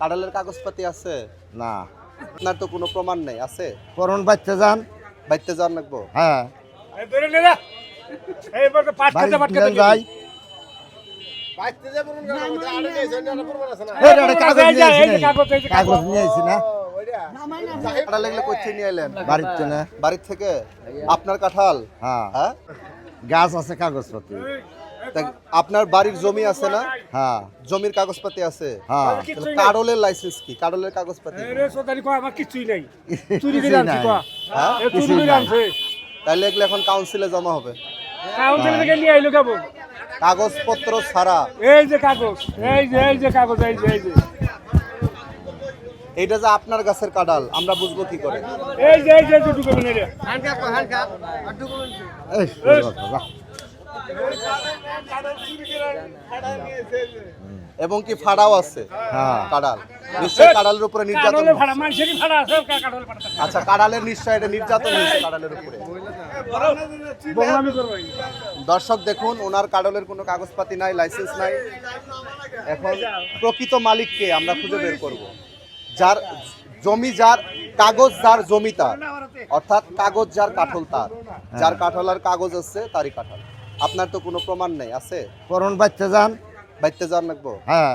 কাঁঠালের কাগজপাতি আছে? না। আপনার তো কোনো প্রমাণ নেই, আছে? করণ বাইতে যান। বাইতে যান লাগবো? হ্যাঁ। যাই। কাগজ নিয়ে আইছি না। কাঁঠাল এগুলো কোথায় নিয়ে এলেন? বাড়িতে না। বাড়ির থেকে? আপনার কাঁঠাল? হ্যাঁ। হ্যাঁ, গাছ আছে কাগজপত্র। তা আপনার বাড়ির জমি আছে না? হ্যাঁ। জমির কাগজপাতি আছে? হ্যাঁ। তাহলে কাঁঠালের লাইসেন্স কি? কাঁঠালের কাগজপাতি? হ্যাঁ? তাহলে এগুলো এখন কাউন্সিলে জমা হবে। কাগজপত্র ছাড়া। এইটা যে আপনার গাছের কাঁঠাল, আমরা বুঝবো কি করে? এই বাবা। এবং কি ফাড়াও আছে? হ্যাঁ। কাঁঠাল নিশ্চয় কাঁঠালের উপরে নির্যাতন হয়েছে। আচ্ছা, কাঁঠালের নিশ্চয় এটা নির্যাতন হয়েছে কাঁঠালের উপরে। দর্শক দেখুন, ওনার কাঁঠালের কোনো কাগজপাতি নাই, লাইসেন্স নাই। এখন প্রকৃত মালিককে আমরা খুঁজে বের করব। যার জমি, যার কাগজ, যার জমি তার, অর্থাৎ কাগজ যার, কাঁঠাল তার। যার কাঁঠালের কাগজ আছে তারই কাঁঠাল। আপনার তো কোনো প্রমাণ নেই, আছে? করণ বাইতে যান। বাইতে যান লাগবো? হ্যাঁ।